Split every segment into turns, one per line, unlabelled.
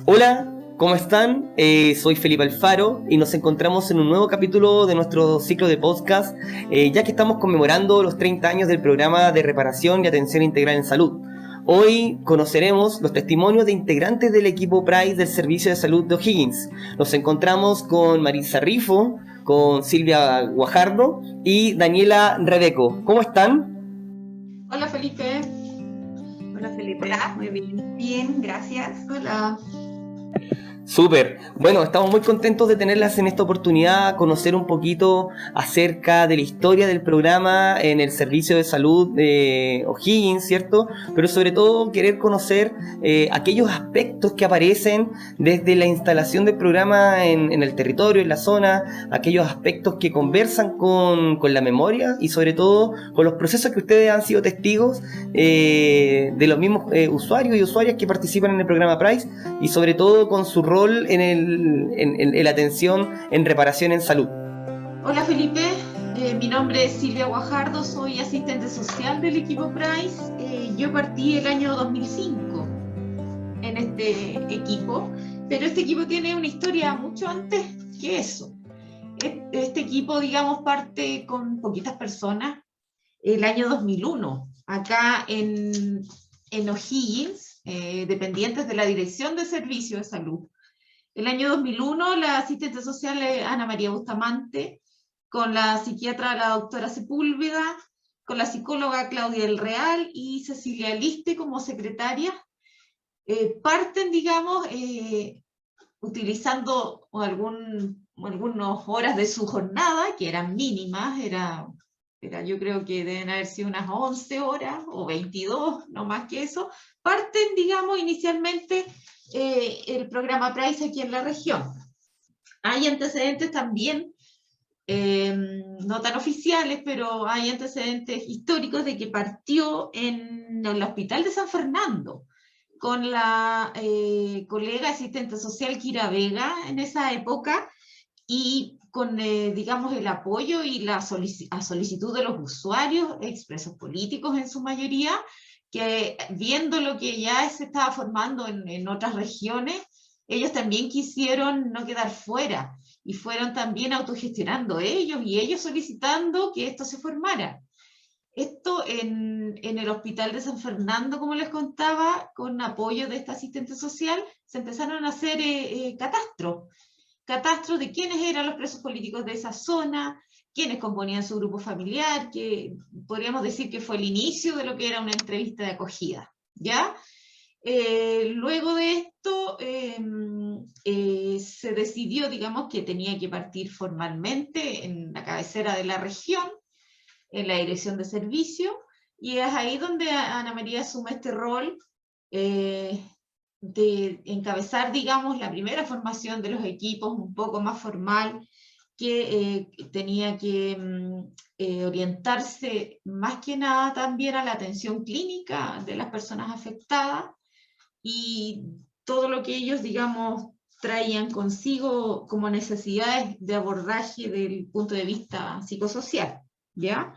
Hola, ¿cómo están? Soy Felipe Alfaro y nos encontramos en un nuevo capítulo de nuestro ciclo de podcast, ya que estamos conmemorando los 30 años del programa de reparación y atención integral en salud. Hoy conoceremos los testimonios de integrantes del equipo PRICE del Servicio de Salud de O'Higgins. Nos encontramos con Marisa Rifo, con Silvia Guajardo y Daniela Rebeco. ¿Cómo están?
Hola Felipe.
Hola Felipe,
Hola.
muy bien.
Bien, gracias. Hola.
Súper. Bueno, estamos muy contentos de tenerlas en esta oportunidad, conocer un poquito acerca de la historia del programa en el servicio de salud de O'Higgins, ¿cierto? Pero sobre todo querer conocer aquellos aspectos que aparecen desde la instalación del programa en el territorio, en la zona, aquellos aspectos que conversan con la memoria y sobre todo con los procesos que ustedes han sido testigos de los mismos usuarios y usuarias que participan en el programa PRICE y sobre todo con su rol en la atención en reparación en salud.
Hola Felipe, mi nombre es Silvia Guajardo, soy asistente social del equipo PRICE. Yo partí el año 2005 en este equipo, pero este equipo tiene una historia mucho antes que eso. Este equipo, digamos, parte con poquitas personas el año 2001, acá en O'Higgins, dependientes de la Dirección de Servicios de Salud. El año 2001, la asistente social Ana María Bustamante, con la psiquiatra la doctora Sepúlveda, con la psicóloga Claudia del Real y Cecilia Liste como secretaria, parten, digamos, utilizando algunas horas de su jornada, que eran mínimas, yo creo que deben haber sido unas 11 horas o 22, no más que eso. Parten, digamos, inicialmente el programa PRICE aquí en la región. Hay antecedentes también, no tan oficiales, pero hay antecedentes históricos de que partió en el Hospital de San Fernando, con la colega asistente social Kira Vega en esa época, y con, digamos, el apoyo y la solicitud de los usuarios, expresos políticos en su mayoría, que viendo lo que ya se estaba formando en otras regiones, ellos también quisieron no quedar fuera, y fueron también autogestionando ellos, y ellos solicitando que esto se formara. Esto en el Hospital de San Fernando, como les contaba, con apoyo de esta asistente social, se empezaron a hacer catastros de quiénes eran los presos políticos de esa zona, quiénes componían su grupo familiar, que podríamos decir que fue el inicio de lo que era una entrevista de acogida, ¿ya? Luego de esto se decidió, digamos, que tenía que partir formalmente en la cabecera de la región, en la dirección de servicio, y es ahí donde Ana María asume este rol de encabezar, digamos, la primera formación de los equipos un poco más formal, que tenía que orientarse más que nada también a la atención clínica de las personas afectadas y todo lo que ellos, digamos, traían consigo como necesidades de abordaje del punto de vista psicosocial, ¿ya?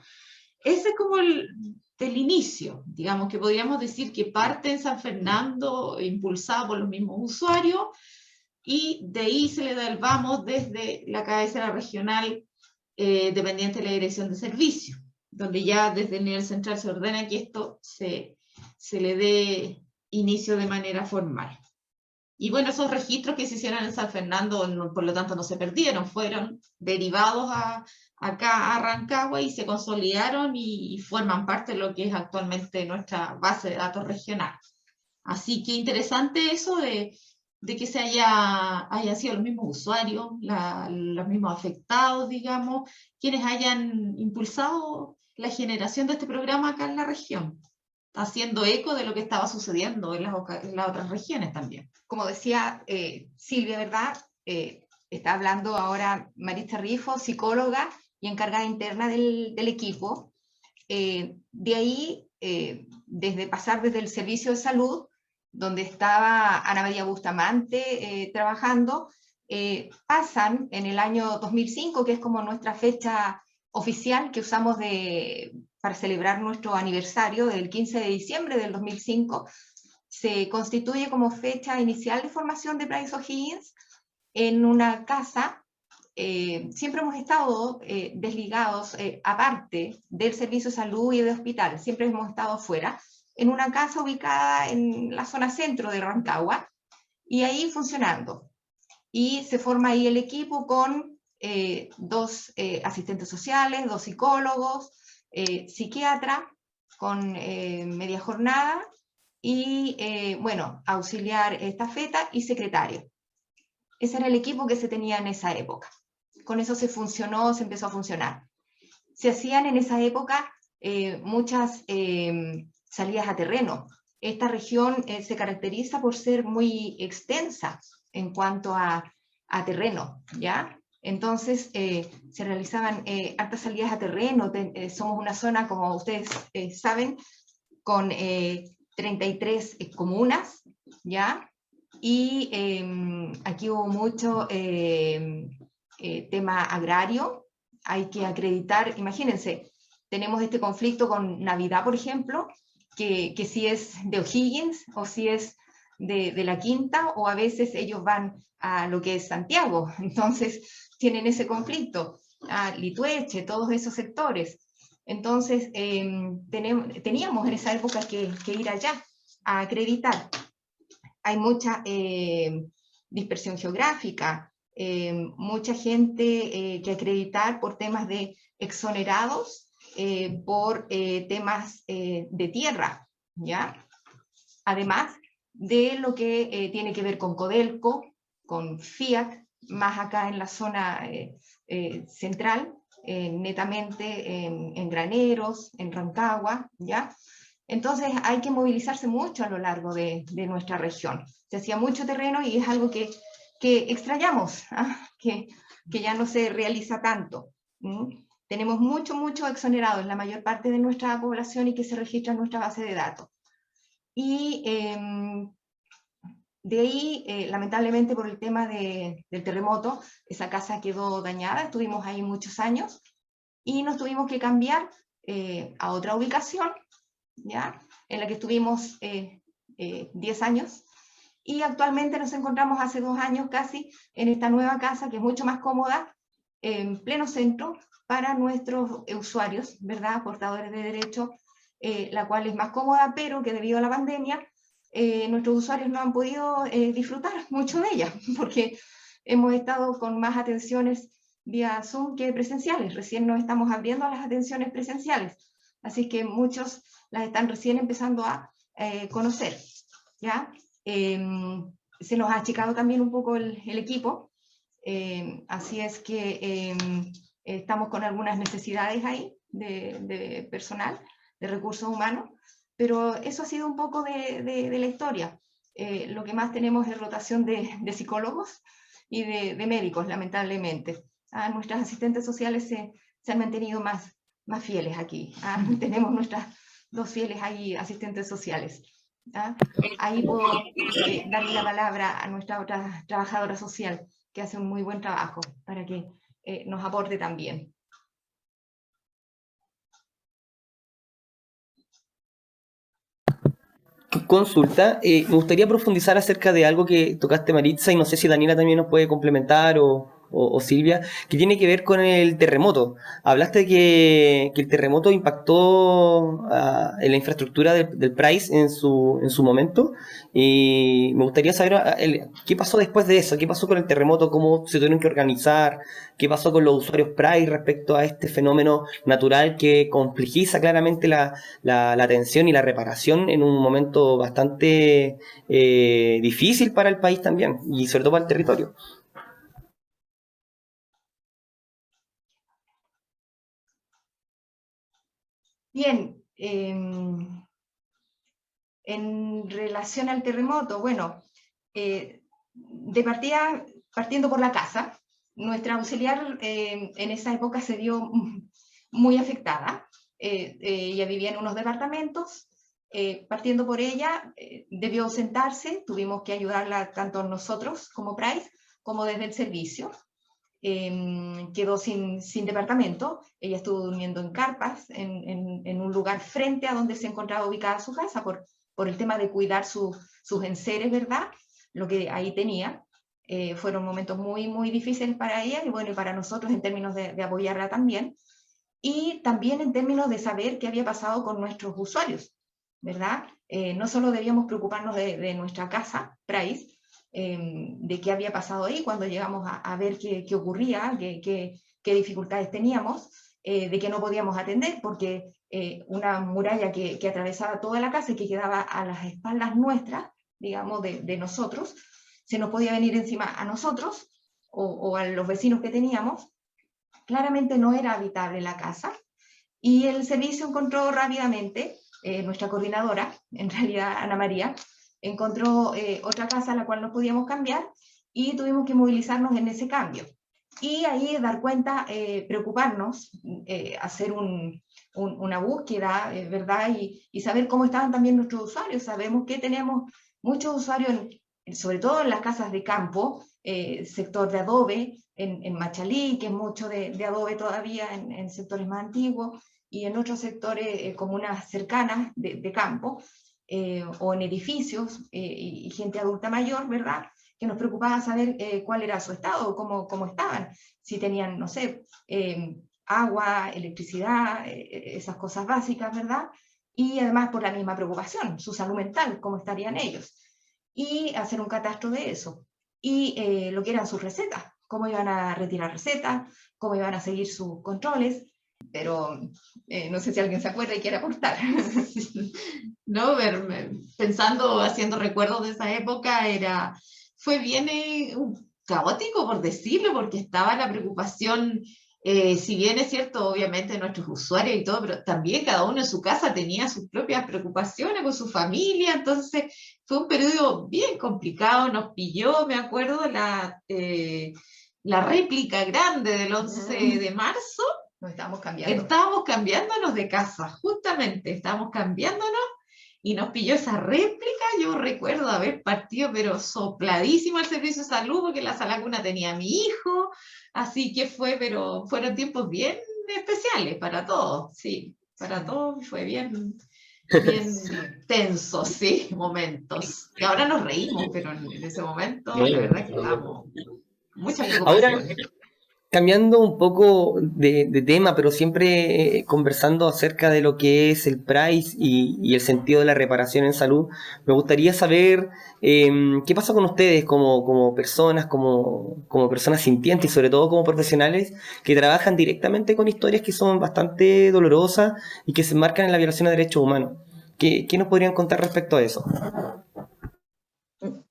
Ese es como el inicio, digamos que podríamos decir que parte en San Fernando, impulsado por los mismos usuarios, y de ahí se le da el vamos desde la cabecera regional dependiente de la dirección de servicio, donde ya desde el nivel central se ordena que esto se le dé inicio de manera formal. Y bueno, esos registros que se hicieron en San Fernando, por lo tanto, no se perdieron, fueron derivados acá a Rancagua y se consolidaron y forman parte de lo que es actualmente nuestra base de datos regional. Así que interesante eso de que hayan sido los mismos usuarios, los mismos afectados, digamos, quienes hayan impulsado la generación de este programa acá en la región, haciendo eco de lo que estaba sucediendo en las otras regiones también.
Como decía Silvia, ¿verdad? Está hablando ahora Marisa Rifo, psicóloga y encargada interna del equipo. De ahí, desde el servicio de salud, donde estaba Ana María Bustamante trabajando, pasan en el año 2005, que es como nuestra fecha oficial que usamos para celebrar nuestro aniversario del 15 de diciembre del 2005, se constituye como fecha inicial de formación de Price O'Higgins en una casa. Siempre hemos estado desligados, aparte del servicio de salud y de hospital, siempre hemos estado afuera, en una casa ubicada en la zona centro de Rancagua, y ahí funcionando. Y se forma ahí el equipo con 2 asistentes sociales, 2 psicólogos, psiquiatra con media jornada, y bueno, auxiliar estafeta y secretario. Ese era el equipo que se tenía en esa época. Con eso se empezó a funcionar. Se hacían en esa época muchas salidas a terreno. Esta región se caracteriza por ser muy extensa en cuanto a terreno, ¿ya? Entonces se realizaban hartas salidas a terreno. Somos una zona, como ustedes saben, con 33 comunas, ¿ya? Y aquí hubo mucho tema agrario. Hay que acreditar, imagínense, tenemos este conflicto con Navidad, por ejemplo, que si es de O'Higgins o si es de La Quinta, o a veces ellos van a lo que es Santiago, entonces tienen ese conflicto, a Litueche, todos esos sectores. Entonces teníamos en esa época que ir allá a acreditar. Hay mucha dispersión geográfica, mucha gente que acreditar por temas de exonerados, por temas de tierra, ¿ya? Además de lo que tiene que ver con Codelco, con Fiat, más acá en la zona central, netamente en Graneros, en Rancagua, ¿ya? Entonces hay que movilizarse mucho a lo largo de nuestra región. Se hacía mucho terreno y es algo que extrañamos, que ya no se realiza tanto. Tenemos mucho exonerado en la mayor parte de nuestra población y que se registra en nuestra base de datos. Y de ahí, lamentablemente por el tema del terremoto, esa casa quedó dañada, estuvimos ahí muchos años y nos tuvimos que cambiar a otra ubicación, ¿ya? En la que estuvimos 10 años, y actualmente nos encontramos hace 2 años casi en esta nueva casa, que es mucho más cómoda, en pleno centro, para nuestros usuarios, ¿verdad? Portadores de derecho, la cual es más cómoda, pero que debido a la pandemia, nuestros usuarios no han podido disfrutar mucho de ella, porque hemos estado con más atenciones vía Zoom que presenciales. Recién nos estamos abriendo a las atenciones presenciales, así que muchos las están recién empezando a conocer, ¿ya? Se nos ha achicado también un poco el equipo, así es que estamos con algunas necesidades ahí de personal, de recursos humanos, pero eso ha sido un poco de la historia. Lo que más tenemos es rotación de psicólogos y de médicos, lamentablemente. Nuestras asistentes sociales se han mantenido más fieles aquí. Tenemos nuestras 2 fieles ahí, asistentes sociales. Ahí puedo darle la palabra a nuestra otra trabajadora social, que hace un muy buen trabajo, para que nos aporte también.
Consulta, me gustaría profundizar acerca de algo que tocaste, Maritza, y no sé si Daniela también nos puede complementar o Silvia, que tiene que ver con el terremoto. Hablaste que el terremoto impactó en la infraestructura del Price en su momento, y me gustaría saber qué pasó después de eso, qué pasó con el terremoto, cómo se tuvieron que organizar, qué pasó con los usuarios Price respecto a este fenómeno natural que complejiza claramente la atención y la reparación en un momento bastante difícil para el país también, y sobre todo para el territorio.
Bien, en relación al terremoto, bueno, de partida, partiendo por la casa, nuestra auxiliar en esa época se vio muy afectada. Ella vivía en unos departamentos, partiendo por ella, debió ausentarse, tuvimos que ayudarla tanto nosotros como Price, como desde el servicio. Quedó sin departamento, ella estuvo durmiendo en carpas, en un lugar frente a donde se encontraba ubicada su casa, por por el tema de cuidar sus enseres, ¿verdad? Lo que ahí tenía. Fueron momentos muy, muy difíciles para ella y bueno, y para nosotros en términos de apoyarla también. Y también en términos de saber qué había pasado con nuestros usuarios, ¿verdad? No solo debíamos preocuparnos de nuestra casa, Price, de qué había pasado ahí cuando llegamos a ver qué ocurría, qué dificultades teníamos, de que no podíamos atender, porque una muralla que atravesaba toda la casa y que quedaba a las espaldas nuestras, digamos, de nosotros, se nos podía venir encima a nosotros o a los vecinos que teníamos. Claramente no era habitable la casa y el servicio encontró rápidamente, nuestra coordinadora, en realidad Ana María, encontró otra casa a la cual nos podíamos cambiar y tuvimos que movilizarnos en ese cambio. Y ahí dar cuenta, preocuparnos, hacer una búsqueda, ¿verdad? Y saber cómo estaban también nuestros usuarios. Sabemos que tenemos muchos usuarios, sobre todo en las casas de campo, sector de adobe, en Machalí, que es mucho de adobe todavía en sectores más antiguos, y en otros sectores, comunas cercanas de campo, o en edificios, y gente adulta mayor, ¿verdad? Que nos preocupaba saber cuál era su estado, cómo estaban, si tenían, no sé, agua, electricidad, esas cosas básicas, ¿verdad? Y además por la misma preocupación, su salud mental, cómo estarían ellos. Y hacer un catastro de eso. Y lo que eran sus recetas, cómo iban a retirar recetas, cómo iban a seguir sus controles, pero no sé si alguien se acuerda y quiere aportar.
No, pensando, haciendo recuerdos de esa época, fue bien caótico, por decirlo, porque estaba la preocupación, si bien es cierto, obviamente, nuestros usuarios y todo, pero también cada uno en su casa tenía sus propias preocupaciones con su familia, entonces fue un periodo bien complicado, nos pilló, me acuerdo, la réplica grande del 11 de marzo.
Nos estábamos cambiando.
Estábamos cambiándonos de casa, justamente, estábamos cambiándonos y nos pilló esa réplica. Yo recuerdo haber partido, pero sopladísimo al servicio de salud, porque la sala cuna tenía a mi hijo, así que pero fueron tiempos bien especiales para todos, sí, para todos fue bien tensos, sí, momentos. Y ahora nos reímos, pero en ese momento, la verdad que estábamos mucha
Ahora,
preocupación.
cambiando un poco de tema, pero siempre conversando acerca de lo que es el price y el sentido de la reparación en salud, me gustaría saber qué pasa con ustedes como personas, como personas sintientes y sobre todo como profesionales que trabajan directamente con historias que son bastante dolorosas y que se enmarcan en la violación de derechos humanos. ¿Qué nos podrían contar respecto a eso?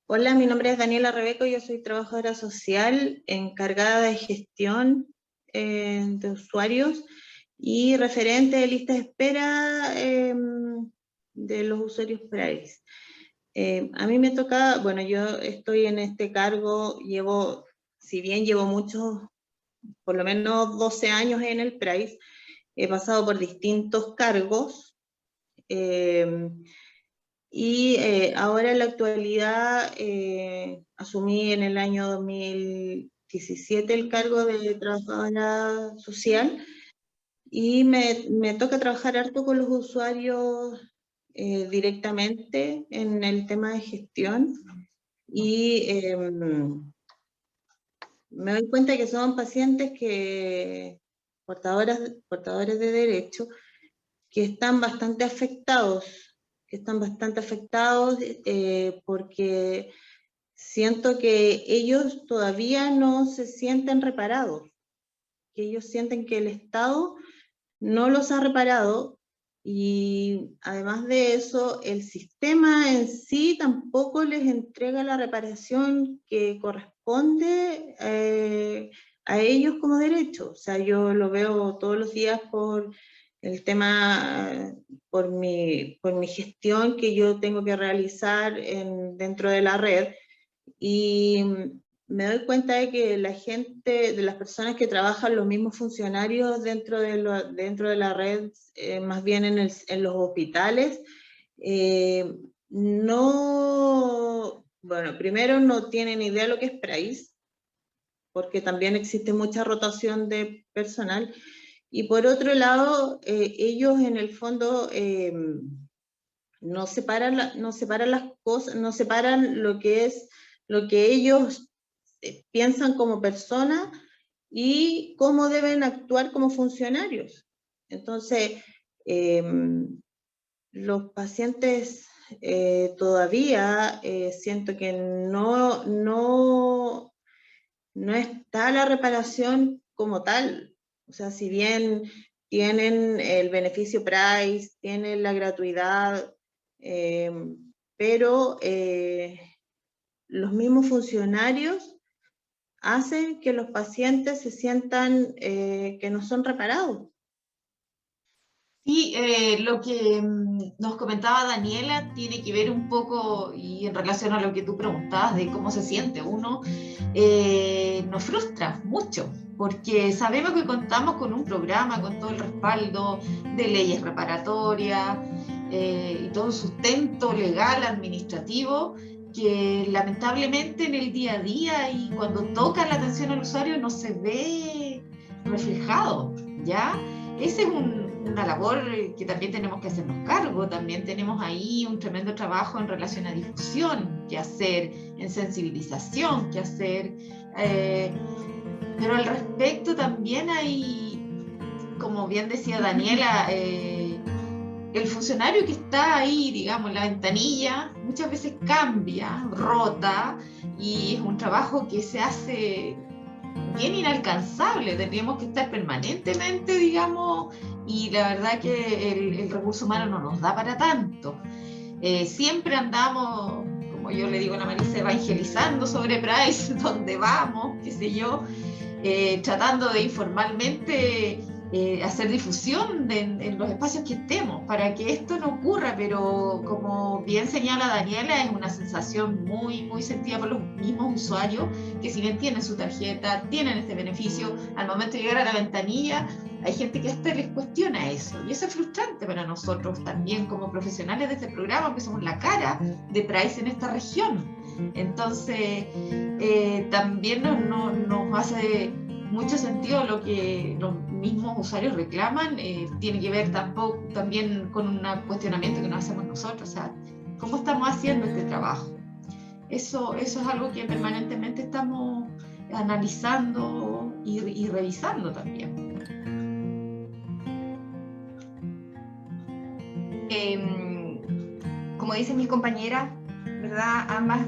Hola, mi nombre es Daniela Rebeco, yo soy trabajadora social encargada de gestión de usuarios y referente de lista de espera de los usuarios Price. A mí me toca, bueno, yo estoy en este cargo, si bien llevo muchos, por lo menos 12 años en el Price, he pasado por distintos cargos. Y ahora en la actualidad asumí en el año 2017 el cargo de trabajadora social y me toca trabajar harto con los usuarios directamente en el tema de gestión y me doy cuenta que son pacientes portadores de derechos que están bastante afectados porque siento que ellos todavía no se sienten reparados, que ellos sienten que el Estado no los ha reparado y además de eso, el sistema en sí tampoco les entrega la reparación que corresponde a ellos como derecho. O sea, yo lo veo todos los días por el tema, por mi gestión que yo tengo que realizar dentro de la red, y me doy cuenta de que la gente, de las personas que trabajan, los mismos funcionarios dentro de la red, más bien en los hospitales, bueno, primero no tienen idea de lo que es Price, porque también existe mucha rotación de personal, y por otro lado, ellos en el fondo no separan las cosas, no separan lo que ellos piensan como personas y cómo deben actuar como funcionarios. Entonces, los pacientes todavía siento que no está la reparación como tal. O sea, si bien tienen el beneficio Price, tienen la gratuidad, pero los mismos funcionarios hacen que los pacientes se sientan que no son reparados.
Sí, lo que nos comentaba Daniela tiene que ver un poco, y en relación a lo que tú preguntabas de cómo se siente uno, nos frustra mucho, porque sabemos que contamos con un programa, con todo el respaldo de leyes reparatorias y todo un sustento legal, administrativo, que lamentablemente en el día a día y cuando toca la atención al usuario no se ve reflejado, ¿ya? Ese es una labor que también tenemos que hacernos cargo. También tenemos ahí un tremendo trabajo en relación a difusión que hacer, en sensibilización que hacer, pero al respecto también hay, como bien decía Daniela, el funcionario que está ahí, digamos, en la ventanilla, muchas veces cambia, rota, y es un trabajo que se hace bien inalcanzable. Tendríamos que estar permanentemente, digamos, y la verdad que el recurso humano no nos da para tanto. Siempre andamos, como yo le digo a la Marisa, evangelizando sobre Price, donde vamos, qué sé yo, tratando de informalmente hacer difusión en los espacios que estemos para que esto no ocurra, pero como bien señala Daniela, es una sensación muy, muy sentida por los mismos usuarios que si bien tienen su tarjeta, tienen este beneficio, al momento de llegar a la ventanilla hay gente que hasta les cuestiona eso, y eso es frustrante para nosotros también como profesionales de este programa, que somos la cara de Price en esta región. Entonces también nos hace mucho sentido lo que los mismos usuarios reclaman. Tiene que ver también con un cuestionamiento que nos hacemos nosotros, o sea, ¿cómo estamos haciendo este trabajo? Eso es algo que permanentemente estamos analizando y revisando también.
Como dicen mis compañeras, ¿verdad? Ambas,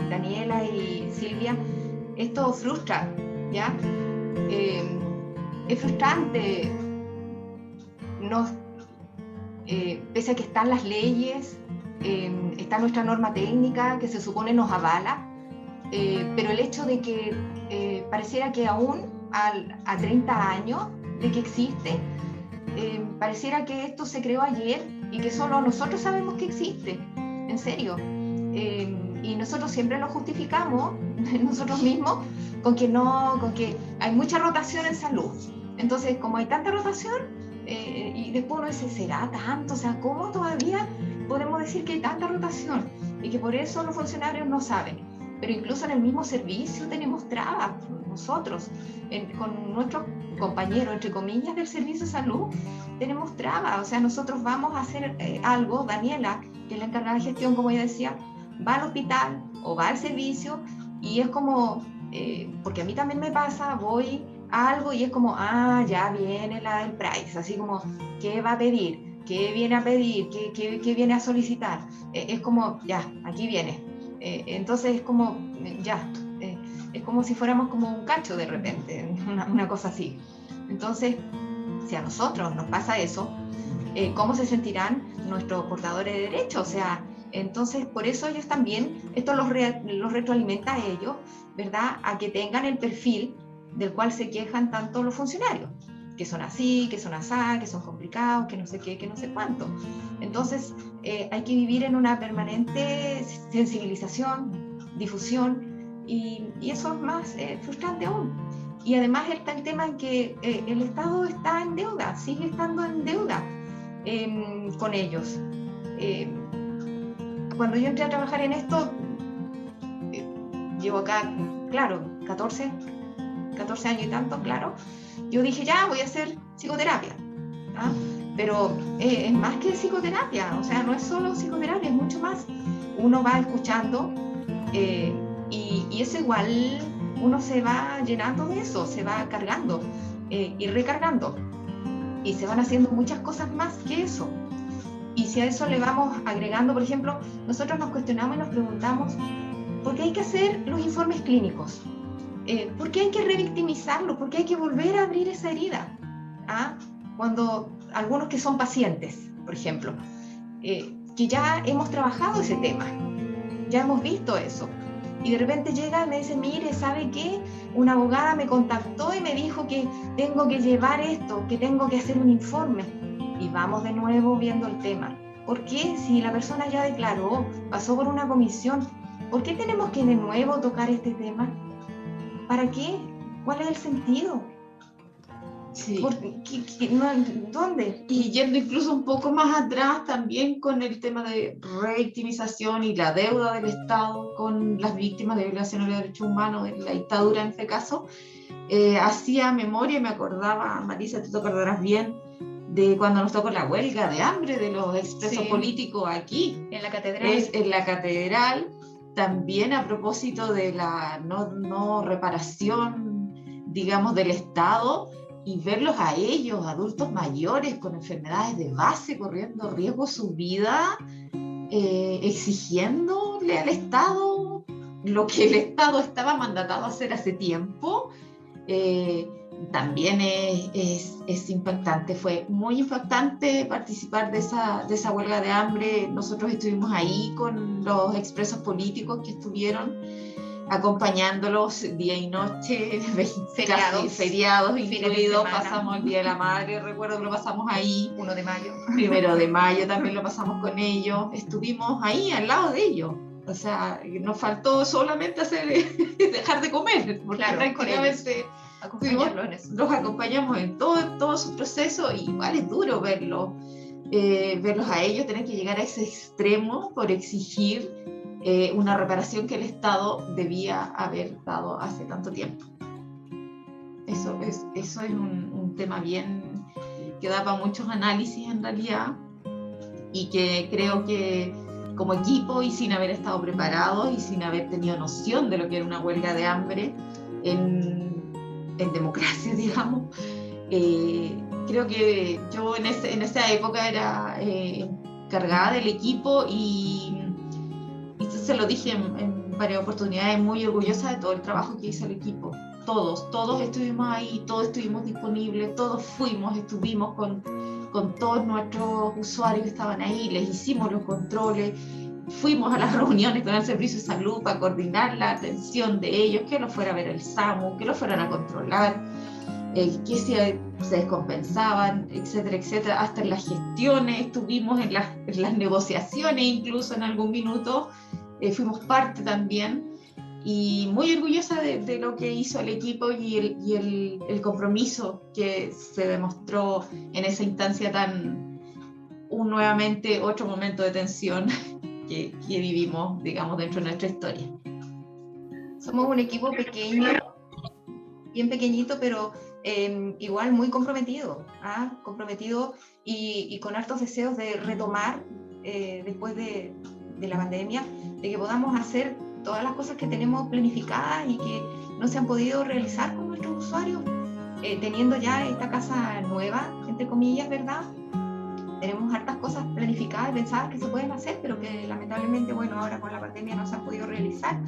Daniela y Silvia, esto frustra, ¿ya? Es frustrante, pese a que están las leyes, está nuestra norma técnica que se supone nos avala, pero el hecho de que pareciera que aún a 30 años de que existe, pareciera que esto se creó ayer y que solo nosotros sabemos que existe, en serio. Y nosotros siempre lo justificamos, nosotros mismos, con que hay mucha rotación en salud. Entonces, como hay tanta rotación, y después uno dice, ¿será tanto? O sea, ¿cómo todavía podemos decir que hay tanta rotación? Y que por eso los funcionarios no saben. Pero incluso en el mismo servicio tenemos trabas, nosotros, con nuestros compañeros, entre comillas, del servicio de salud, tenemos trabas. O sea, nosotros vamos a hacer algo, Daniela, que es la encargada de gestión, como ella decía, va al hospital o va al servicio y es como, porque a mí también me pasa, voy a algo y es como, ya viene la del Price, así como, ¿qué va a pedir? ¿Qué viene a pedir? ¿Qué viene a solicitar? Es como, ya, aquí viene. Entonces es como, es como si fuéramos como un cacho de repente, una cosa así. Entonces, si a nosotros nos pasa eso, ¿cómo se sentirán nuestros portadores de derechos? O sea, entonces por eso ellos también, esto los retroalimenta a ellos, ¿verdad? A que tengan el perfil del cual se quejan tanto los funcionarios, que son así, que son asá, que son complicados, que no sé qué, que no sé cuánto. Entonces hay que vivir en una permanente sensibilización, difusión, y eso es más frustrante aún. Y además está el tema en que el Estado está en deuda, sigue estando en deuda con ellos. Cuando yo entré a trabajar en esto, llevo acá, claro, 14 años y tanto, claro, yo dije, ya, voy a hacer psicoterapia. pero es más que psicoterapia, o sea, no es solo psicoterapia, es mucho más. Uno va escuchando y eso igual uno se va llenando de eso, se va cargando y recargando, y se van haciendo muchas cosas más que eso. Y si a eso le vamos agregando, por ejemplo, nosotros nos cuestionamos y nos preguntamos, ¿por qué hay que hacer los informes clínicos? ¿Por qué hay que revictimizarlo? ¿Por qué hay que volver a abrir esa herida? Cuando algunos que son pacientes, por ejemplo, que ya hemos trabajado ese tema, ya hemos visto eso, y de repente llegan y me dicen, mire, ¿sabe qué? Una abogada me contactó y me dijo que tengo que llevar esto, que tengo que hacer un informe, y vamos de nuevo viendo el tema. ¿Por qué? Si la persona ya declaró, pasó por una comisión, ¿por qué tenemos que de nuevo tocar este tema? ¿Para qué? ¿Cuál es el sentido?
Sí.
¿Dónde?
Y yendo incluso un poco más atrás también con el tema de revictimización y la deuda del Estado con las víctimas de violación de los derechos humanos, de la dictadura en este caso, hacía memoria, me acordaba, Marisa, tú te acordarás bien, de cuando nos tocó la huelga de hambre de los expresos políticos aquí.
En la catedral.
En la catedral, también a propósito de la no reparación, digamos, del Estado, y verlos a ellos, adultos mayores con enfermedades de base, corriendo riesgo su vida, exigiéndole al Estado lo que el Estado estaba mandatado a hacer hace tiempo, también es impactante. Fue muy impactante participar de esa huelga de hambre. Nosotros estuvimos ahí con los expresos políticos que estuvieron acompañándolos día y noche, feriados incluidos, pasamos el Día de la Madre, recuerdo que lo pasamos ahí,
1 de mayo.
1 de mayo también lo pasamos con ellos, estuvimos ahí al lado de ellos, o sea, nos faltó solamente dejar de comer, porque
claro,
prácticamente los acompañamos en todo su proceso, y igual es duro verlos a ellos tener que llegar a ese extremo por exigir una reparación que el Estado debía haber dado hace tanto tiempo. Eso es un tema bien que da para muchos análisis en realidad, y que creo que como equipo, y sin haber estado preparados y sin haber tenido noción de lo que era una huelga de hambre en democracia, digamos, creo que yo en esa época era encargada del equipo, y se lo dije en varias oportunidades, muy orgullosa de todo el trabajo que hizo el equipo. Todos estuvimos ahí, todos estuvimos disponibles, todos estuvimos con todos nuestros usuarios que estaban ahí, les hicimos los controles, fuimos a las reuniones con el Servicio de Salud para coordinar la atención de ellos, que los fuera a ver el SAMU, que los fueran a controlar, que se descompensaban, etcétera, etcétera. Hasta en las gestiones estuvimos, en las negociaciones, incluso en algún minuto fuimos parte también, y muy orgullosa de lo que hizo el equipo y el compromiso que se demostró en esa instancia nuevamente otro momento de tensión que vivimos, digamos, dentro de nuestra historia.
Somos un equipo pequeño, bien pequeñito, pero igual muy comprometido, comprometido y con hartos deseos de retomar después de la pandemia, de que podamos hacer todas las cosas que tenemos planificadas y que no se han podido realizar con nuestros usuarios, teniendo ya esta casa nueva, entre comillas, ¿verdad? Tenemos hartas cosas planificadas y pensadas que se pueden hacer, pero que lamentablemente, bueno, ahora con la pandemia no se han podido realizar,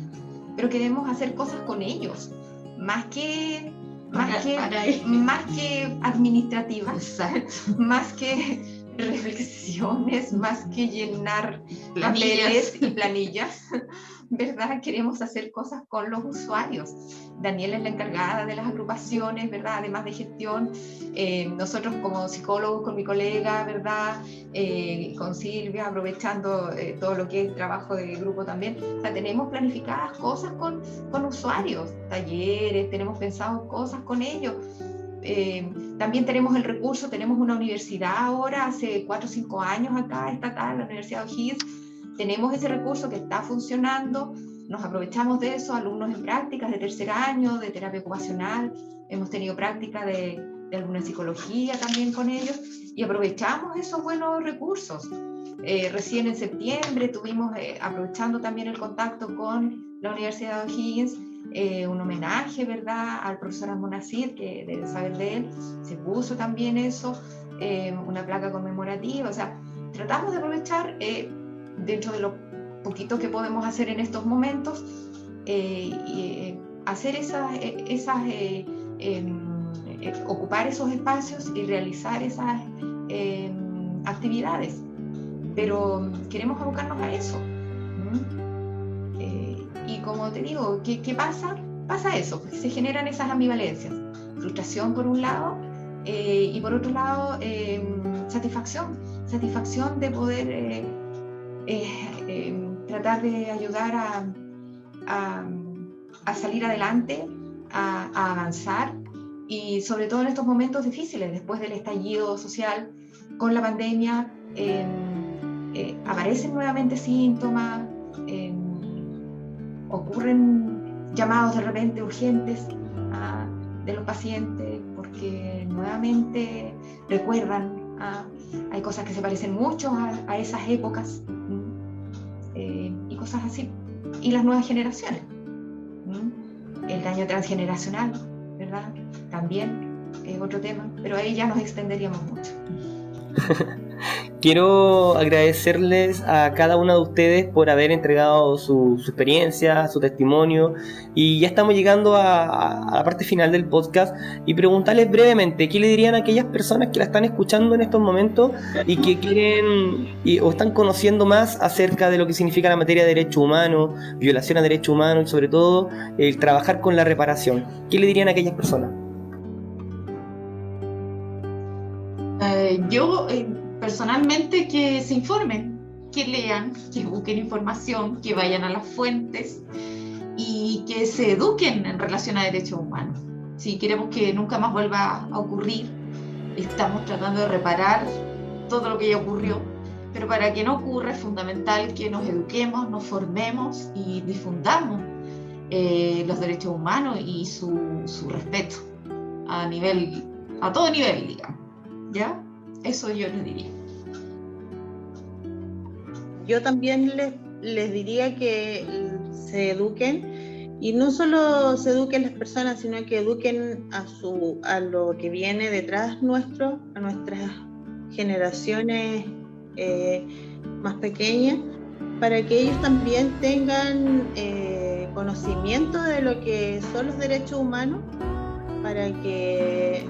pero queremos hacer cosas con ellos, más que administrativas, más que reflexiones, más que llenar papeles y planillas, ¿verdad? Queremos hacer cosas con los usuarios. Daniela es la encargada de las agrupaciones, ¿verdad? Además de gestión, nosotros como psicólogos con mi colega, ¿verdad? Con Silvia, aprovechando todo lo que es trabajo de grupo también, o sea, tenemos planificadas cosas con usuarios, talleres, tenemos pensado cosas con ellos. También tenemos el recurso, tenemos una universidad ahora, hace 4 o 5 años acá, la Universidad de O'Higgins, tenemos ese recurso que está funcionando, nos aprovechamos de eso, alumnos en prácticas de tercer año, de terapia ocupacional, hemos tenido práctica de de alguna psicología también con ellos, y aprovechamos esos buenos recursos. Recién en septiembre tuvimos, aprovechando también el contacto con la Universidad de O'Higgins, un homenaje, ¿verdad?, al profesor Almonacid, que debe saber de él, se puso también eso, una placa conmemorativa. O sea, tratamos de aprovechar, dentro de lo poquito que podemos hacer en estos momentos, hacer ocupar esos espacios y realizar esas actividades. Pero queremos abocarnos a eso. Y como te digo, ¿qué pasa? Pasa eso, se generan esas ambivalencias. Frustración por un lado, y por otro lado, satisfacción de poder tratar de ayudar a salir adelante, a avanzar, y sobre todo en estos momentos difíciles, después del estallido social con la pandemia. Aparecen nuevamente síntomas, ocurren llamados de repente urgentes de los pacientes, porque nuevamente recuerdan, hay cosas que se parecen mucho a esas épocas, y cosas así. Y las nuevas generaciones, el daño transgeneracional, ¿verdad? También es otro tema, pero ahí ya nos extenderíamos mucho.
Quiero agradecerles a cada una de ustedes por haber entregado su experiencia, su testimonio, y ya estamos llegando a la parte final del podcast, y preguntarles brevemente qué le dirían a aquellas personas que la están escuchando en estos momentos y que quieren o están conociendo más acerca de lo que significa la materia de derechos humanos, violación a derechos humanos, y sobre todo el trabajar con la reparación. ¿Qué le dirían a aquellas personas?
Yo personalmente, que se informen, que lean, que busquen información, que vayan a las fuentes y que se eduquen en relación a derechos humanos. Si queremos que nunca más vuelva a ocurrir, estamos tratando de reparar todo lo que ya ocurrió, pero para que no ocurra es fundamental que nos eduquemos, nos formemos y difundamos los derechos humanos y su respeto a todo nivel, digamos. ¿Ya? Eso yo les diría.
Yo también les diría que se eduquen, y no solo se eduquen las personas, sino que eduquen a lo que viene detrás nuestro, a nuestras generaciones más pequeñas, para que ellos también tengan conocimiento de lo que son los derechos humanos, para que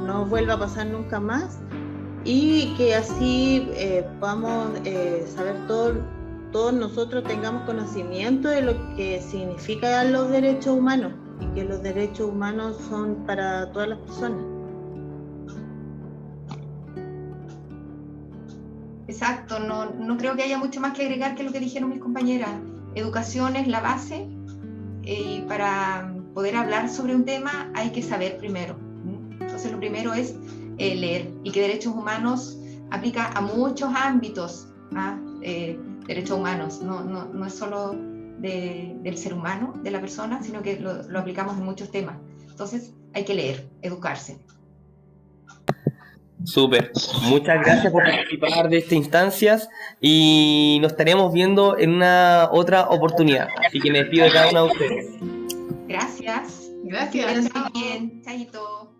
no vuelva a pasar nunca más, y que así podamos saber todos nosotros tengamos conocimiento de lo que significan los derechos humanos, y que los derechos humanos son para todas las personas.
Exacto, no creo que haya mucho más que agregar que lo que dijeron mis compañeras. Educación es la base, y para poder hablar sobre un tema hay que saber primero. Entonces lo primero es leer, y que derechos humanos aplica a muchos ámbitos. Derechos humanos no es solo del ser humano, de la persona, sino que lo aplicamos en muchos temas. Entonces hay que leer, educarse.
Súper, muchas gracias por participar de estas instancias, y nos estaremos viendo en una otra oportunidad, así que me despido de cada una de ustedes.
Gracias.
Gracias.
Que estén bien. Chaito.